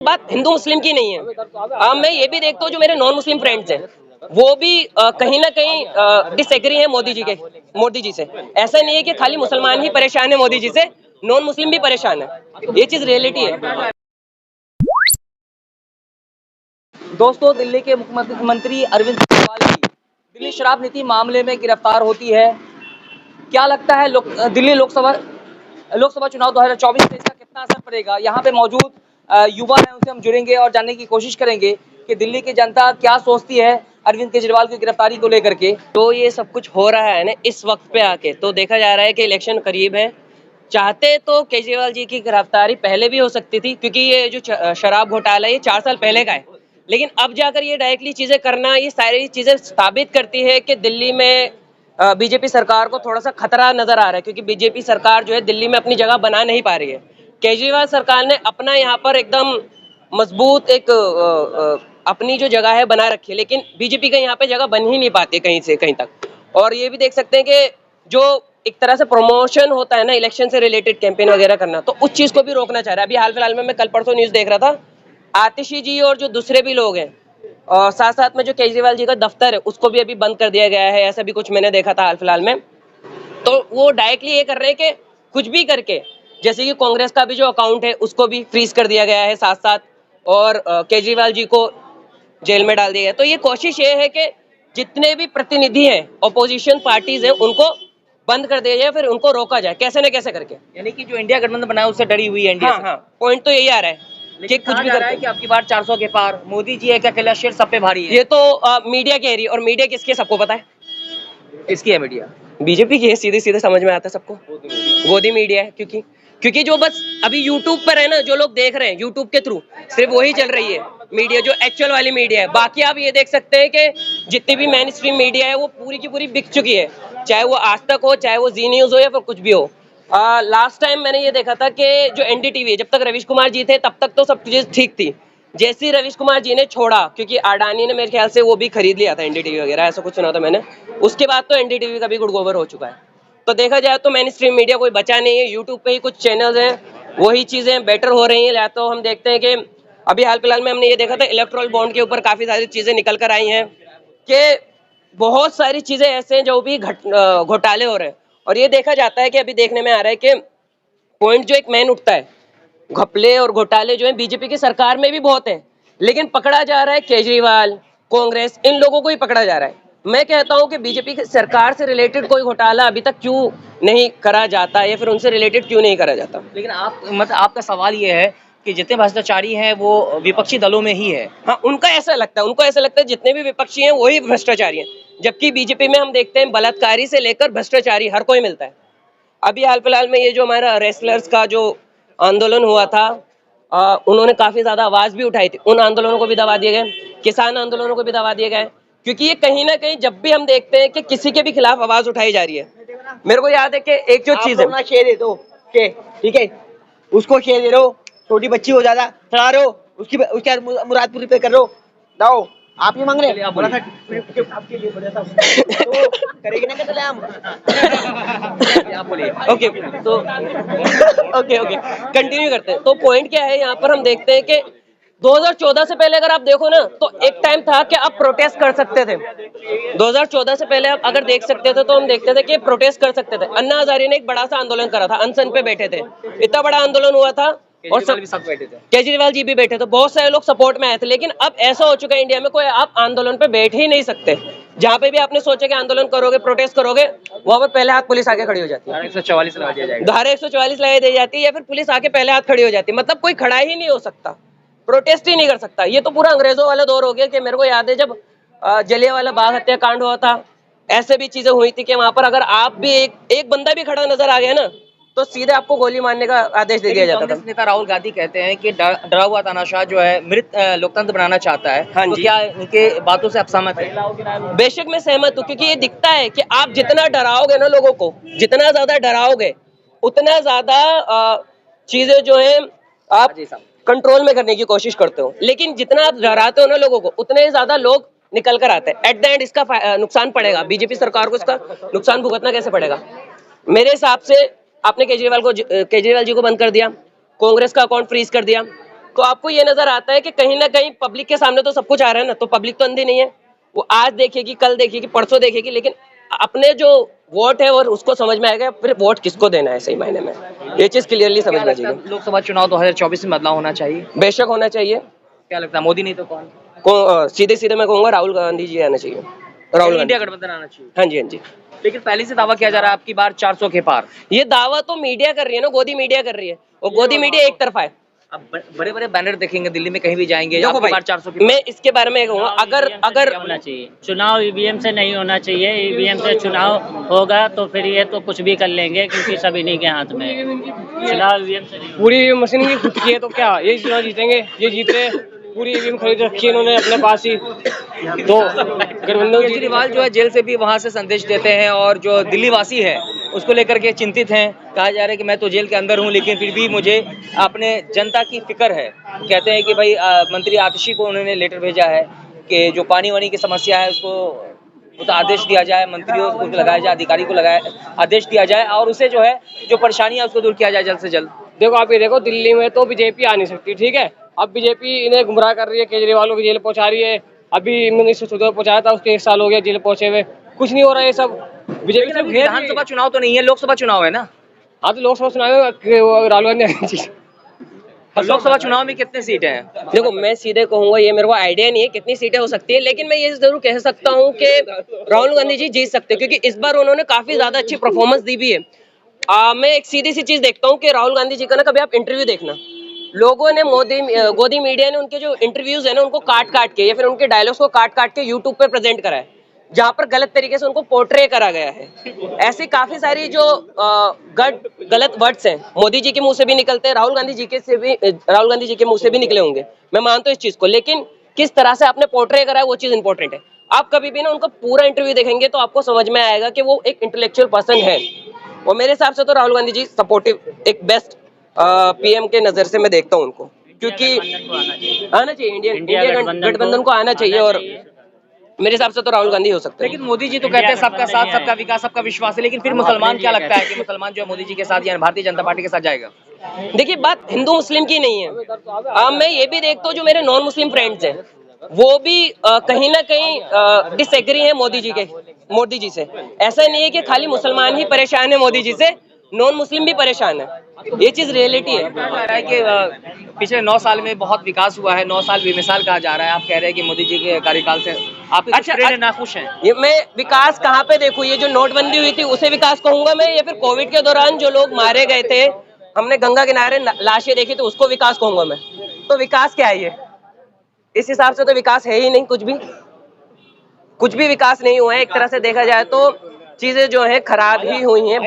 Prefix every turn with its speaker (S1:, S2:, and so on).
S1: बात हिंदू मुस्लिम की नहीं है। मैं ये भी देखता हूँ जो मेरे नॉन मुस्लिम फ्रेंड्स हैं वो भी कहीं ना कहीं डिसएग्री है मोदी जी से। ऐसा नहीं है कि खाली मुसलमान ही परेशान है मोदी जी से, नॉन मुस्लिम भी परेशान है। ये चीज रियलिटी है।
S2: दोस्तों, दिल्ली के मुख्यमंत्री अरविंद केजरीवाल की दिल्ली शराब नीति मामले में गिरफ्तार होती है। क्या लगता है दिल्ली लोकसभा चुनाव 2024 में इसका कितना असर पड़ेगा? यहाँ पे मौजूद युवा हैं, उनसे हम जुड़ेंगे और जानने की कोशिश करेंगे कि दिल्ली की जनता क्या सोचती है अरविंद केजरीवाल की गिरफ्तारी को लेकर के।
S1: तो ये सब कुछ हो रहा है ना इस वक्त पे आके, तो देखा जा रहा है कि इलेक्शन करीब है। चाहते तो केजरीवाल जी की गिरफ्तारी पहले भी हो सकती थी, क्योंकि ये जो शराब घोटाला ये 4 साल पहले का है। लेकिन अब जाकर ये डायरेक्टली चीजें करना, ये सारी चीजें साबित करती है कि दिल्ली में बीजेपी सरकार को थोड़ा सा खतरा नजर आ रहा है, क्योंकि बीजेपी सरकार जो है दिल्ली में अपनी जगह बना नहीं पा रही है। केजरीवाल सरकार ने अपना यहाँ पर एकदम मजबूत एक अपनी जो जगह है बना रखी है, लेकिन बीजेपी का यहाँ पे जगह बन ही नहीं पाती कहीं से कहीं तक। और ये भी देख सकते हैं कि जो एक तरह से प्रमोशन होता है ना इलेक्शन से रिलेटेड कैंपेन वगैरह करना, तो उस चीज को भी रोकना चाह रहा है। अभी हाल फिलहाल में मैं कल परसों न्यूज देख रहा था, आतिशी जी और जो दूसरे भी लोग हैं और साथ साथ में जो केजरीवाल जी का दफ्तर है उसको भी अभी बंद कर दिया गया है, ऐसा भी कुछ मैंने देखा था हाल फिलहाल में। तो वो डायरेक्टली ये कर रहे हैं कि कुछ भी करके, जैसे कि कांग्रेस का भी जो अकाउंट है उसको भी फ्रीज कर दिया गया है साथ साथ, और केजरीवाल जी को जेल में डाल दिया गया। तो ये कोशिश ये है कि जितने भी प्रतिनिधि हैं ऑपोजिशन पार्टीज हैं उनको बंद कर दिया जाए, फिर उनको रोका जाए कैसे न कैसे करके।
S2: यानी कि जो इंडिया गठबंधन बना है उससे डरी हुई है इंडिया।
S1: हाँ, पॉइंट तो यही आ रहा है कि कुछ भी कर रहा है
S2: कि आपकी बार 400 के पार मोदी जी है क्या, अकेला शेर सब पे भारी है?
S1: ये तो मीडिया कह रही है, और मीडिया किसकी है सबको पता है।
S2: किसकी है मीडिया?
S1: बीजेपी की है, सीधे सीधे समझ में आता है सबको, गोदी मीडिया है। क्योंकि जो बस अभी यूट्यूब पर है ना, जो लोग देख रहे हैं यूट्यूब के थ्रू, सिर्फ वही चल रही है मीडिया, जो एक्चुअल वाली मीडिया है। बाकी आप ये देख सकते हैं कि जितनी भी मेन स्ट्रीम मीडिया है वो पूरी की पूरी बिक चुकी है, चाहे वो आज तक हो, चाहे वो जी न्यूज हो, या फिर कुछ भी हो। लास्ट टाइम मैंने ये देखा था कि जो एनडीटीवी है, जब तक रवीश कुमार जी थे तब तक तो सब चीजें ठीक थी। जैसे ही रवीश कुमार जी ने छोड़ा, क्योंकि अडानी ने मेरे ख्याल से वो भी खरीद लिया था एनडीटीवी वगैरह, ऐसा कुछ सुना था मैंने, उसके बाद तो एनडीटीवी का भी गुड़ गोबर हो चुका है। तो देखा जाए तो मेन स्ट्रीम मीडिया कोई बचा नहीं है। यूट्यूब पे ही कुछ चैनल्स हैं, वही चीजें बेटर हो रही हैं। या तो हम देखते हैं कि अभी हाल फिलहाल में हमने ये देखा था इलेक्ट्रल बॉन्ड के ऊपर काफी सारी चीजें निकल कर आई हैं कि बहुत सारी चीजें ऐसे हैं जो भी घोटाले हो रहे हैं। और ये देखा जाता है कि अभी देखने में आ रहा है कि पॉइंट जो एक मेन उठता है, घपले और घोटाले जो है बीजेपी की सरकार में भी बहुत है, लेकिन पकड़ा जा रहा है केजरीवाल, कांग्रेस, इन लोगों को ही पकड़ा जा रहा है। मैं कहता हूं कि बीजेपी की सरकार से रिलेटेड कोई घोटाला अभी तक क्यों नहीं करा जाता, या फिर उनसे रिलेटेड क्यों नहीं करा जाता।
S2: लेकिन आपका सवाल ये है कि जितने भ्रष्टाचारी हैं वो विपक्षी दलों में ही है।
S1: हाँ, उनको ऐसा लगता है जितने भी विपक्षी हैं वही भ्रष्टाचारी हैं, जबकि बीजेपी में हम देखते हैं बलात्कारी से लेकर भ्रष्टाचारी हर कोई मिलता है। अभी हाल फिलहाल में ये जो हमारा रेसलर्स का जो आंदोलन हुआ था, उन्होंने काफी ज्यादा आवाज भी उठाई थी, उन आंदोलनों को भी दबा दिए गए, किसान आंदोलनों को भी दबा दिए गए, क्योंकि ये कहीं ना कहीं जब भी हम देखते हैं कि किसी के भी खिलाफ आवाज उठाई जा रही है। मेरे को याद है कि एक जो चीज है,
S3: शेर दे दो, ठीक है, उसको शेर दे रहे हो, छोटी बच्ची हो ज्यादा चढ़ा रहे हो, उसकी मुराद पूरी पे कर रहे हो, दाओ आप ही मांग रहे हैं, बोला था आपके लिए बोला था तो करेंगे ना चले हम।
S1: आप बोलिए। ओके, तो ओके कंटिन्यू करते हैं। तो पॉइंट क्या है, यहाँ पर हम देखते हैं कि 2014 से पहले अगर आप देखो ना, तो एक टाइम था कि आप प्रोटेस्ट कर सकते थे। 2014 से पहले आप अगर देख सकते थे तो हम देखते थे कि प्रोटेस्ट कर सकते थे। अन्ना हजारे ने एक बड़ा सा आंदोलन करा था, अनशन पे बैठे थे, इतना बड़ा आंदोलन हुआ था, और सब
S2: बैठे थे,
S1: केजरीवाल जी भी बैठे थे, बहुत सारे लोग सपोर्ट में आए थे। लेकिन अब ऐसा हो चुका है इंडिया में, कोई आप आंदोलन पे बैठ ही नहीं सकते। जहाँ पे भी आपने सोचा कि आंदोलन करोगे, प्रोटेस्ट करोगे, वहां पर पहले हाथ पुलिस आके खड़ी हो जाती है,
S2: धारा 144 लगा दिया जाएगा,
S1: धारा 144 लगा दी जाती है, या फिर पुलिस आके पहले हाथ खड़ी हो जाती है। मतलब कोई खड़ा ही नहीं हो सकता, प्रोटेस्ट ही नहीं कर सकता। ये तो पूरा अंग्रेजों वाला दौर हो गया। कि मेरे को याद है जब जलियांवाला बाग हत्याकांड हुआ था, ऐसे भी चीजें हुई थी कि वहां पर अगर आप भी एक बंदा भी खड़ा नजर आ गया ना, तो सीधे आपको गोली मारने का आदेश दे दिया जाता था।
S2: कांग्रेस नेता राहुल गांधी कहते हैं कि डरा हुआ तानाशाह जो है मृत लोकतंत्र बनाना चाहता है।
S1: हाँ
S2: तो
S1: जी,
S2: क्या इनके बातों से आप सहमत हैं?
S1: बेशक मैं सहमत हूँ, क्योंकि ये दिखता है कि आप जितना डराओगे ना लोगों को, जितना ज्यादा डराओगे, उतना ज्यादा चीजें जो है आप कंट्रोल में करने की कोशिश करते हो। लेकिन जितना आप डराते हो ना लोगों को, उतने ज्यादा लोग निकल कर आते हैं। एट द एंड इसका नुकसान पड़ेगा बीजेपी सरकार को, इसका नुकसान भुगतना कैसे पड़ेगा? मेरे हिसाब से आपने केजरीवाल जी को बंद कर दिया, कांग्रेस का अकाउंट फ्रीज कर दिया, तो आपको ये नजर आता है कि कहीं ना कहीं पब्लिक के सामने तो सब कुछ आ रहा है ना, तो पब्लिक तो अंधी नहीं है, वो आज देखेगी, कल देखेगी, परसों देखेगी, लेकिन अपने जो वोट है और उसको समझ में आएगा फिर वोट किसको देना है सही मायने में, ये चीज क्लियरली समझ में आ जाएगी।
S2: लोकसभा चुनाव 2024 में बदलाव होना चाहिए,
S1: बेशक होना चाहिए।
S2: क्या लगता है मोदी नहीं तो कौन?
S1: सीधे सीधे मैं कहूंगा राहुल गांधी जी आना चाहिए, राहुल गांधी।
S2: इंडिया गठबंधन आना चाहिए।
S1: हाँ जी, हाँ जी।
S2: लेकिन पहले से दावा किया जा रहा है आपकी बार 400 के पार।
S1: ये दावा तो मीडिया कर रही है ना, गोदी मीडिया कर रही है, और गोदी मीडिया एक तरफा है।
S2: अब बड़े बड़े बैनर देखेंगे दिल्ली में, कहीं भी जाएंगे
S1: देखो
S2: आपकी
S1: भाई,
S2: बार 400 के
S1: मैं इसके बारे में कहूंगा, अगर
S4: होना चाहिए चुनाव ईवीएम से नहीं होना चाहिए। ईवीएम से चुनाव होगा तो फिर ये तो कुछ भी कर लेंगे, क्योंकि सब इन्हीं के हाथ में है। चुनाव ईवीएम से नहीं।
S5: पूरी मशीन की खुद की है तो क्या ये चुनाव जीतेंगे? ये जीत रहे, पूरी ईवीएम खरीद रखी है इन्होंने अपने पास ही। तो गठबंधन
S2: केजरीवाल जो है जेल से भी वहां से संदेश देते हैं, और जो दिल्ली वासी है उसको लेकर के चिंतित हैं। कहा जा रहा है कि मैं तो जेल के अंदर हूं, लेकिन फिर भी मुझे अपने जनता की फिक्र है। कहते हैं कि भाई मंत्री आतिशी को उन्होंने लेटर भेजा है कि जो पानी वानी की समस्या है उसको तो आदेश दिया जाए, मंत्रियों को लगाया जाए, अधिकारी को लगाया आदेश दिया जाए, और उसे जो है जो परेशानी है उसको दूर किया जाए जल्द से जल्द।
S5: देखो आप ये देखो, दिल्ली में तो बीजेपी आ नहीं सकती, ठीक है। अब बीजेपी इन्हें गुमराह कर रही है, केजरीवाल को जेल पहुंचा रही है। अभी 1914 पहुंचाया था, उसके 1 साल हो गया जेल पहुंचे हुए, कुछ नहीं हो रहा है ये सब। बीजेपी से
S2: विधानसभा चुनाव तो नहीं है, लोकसभा चुनाव है ना।
S5: हाँ तो लोकसभा चुनाव में राहुल गांधी
S2: लोकसभा चुनाव में कितने सीटें हैं?
S1: देखो मैं सीधे कहूंगा, ये मेरे को आइडिया नहीं है कितनी सीटें हो सकती है, लेकिन मैं ये जरूर कह सकता हूँ कि राहुल गांधी जी जीत सकते हैं, क्योंकि इस बार उन्होंने काफी ज्यादा अच्छी परफॉर्मेंस दी भी है। मैं एक सीधी सी चीज देखता हूँ कि राहुल गांधी जी का ना, कभी आप इंटरव्यू देखना, लोगों ने गोदी मीडिया ने उनके जो इंटरव्यूज है ना उनको काट काट के या फिर उनके डायलॉग्स को काट काट के यूट्यूब पे प्रेजेंट करा है, जहां पर गलत तरीके से उनको पोर्ट्रे करा गया है। ऐसी काफी सारी जो गलत वर्ड्स हैं मोदी जी के मुंह से भी निकलते हैं, राहुल गांधी जी के मुंह से भी निकले होंगे, मैं मानता हूँ इस चीज को, लेकिन किस तरह से आपने पोर्ट्रे करा है वो चीज इंपॉर्टेंट है। आप कभी भी ना उनका पूरा इंटरव्यू देखेंगे तो आपको समझ में आएगा कि वो एक इंटेलेक्चुअल पर्सन है, और मेरे हिसाब से तो राहुल गांधी जी सपोर्टिव एक बेस्ट पीएम के नजर से मैं देखता हूँ उनको, क्योंकि आना चाहिए इंडिया गठबंधन को आना चाहिए, और मेरे हिसाब से तो राहुल गांधी हो सकते हैं।
S2: लेकिन मोदी जी तो कहते हैं सबका साथ, सबका विकास, सबका विश्वास है, लेकिन फिर मुसलमान क्या लगता है कि मुसलमान जो मोदी जी के साथ या भारतीय जनता पार्टी के साथ जाएगा?
S1: देखिए बात हिंदू मुस्लिम की नहीं है, मैं ये भी देखता हूँ जो मेरे नॉन मुस्लिम फ्रेंड्स हैं वो भी कहीं ना कहीं डिसएग्री है मोदी जी से। ऐसा नहीं है कि खाली मुसलमान ही परेशान है मोदी जी से, नॉन मुस्लिम भी परेशान है, ये चीज रियलिटी है।
S2: कहा जा रहा है कि पिछले 9 साल में बहुत विकास हुआ है, 9 साल बेमिसाल कहा जा रहा है। आप कह रहे हैं कि मोदी जी के कार्यकाल से आप नाखुश हैं?
S1: ये मैं विकास कहाँ पे देखूं? ये जो नोटबंदी हुई थी उसे विकास कहूंगा मैं, या फिर कोविड के दौरान जो लोग मारे गए थे, हमने गंगा किनारे लाशें देखी तो उसको विकास कहूंगा मैं? तो विकास क्या है ये? इस हिसाब से तो विकास है ही नहीं, कुछ भी विकास नहीं हुआ है। एक तरह से देखा जाए तो चीजें जो है खराब ही हुई हैं।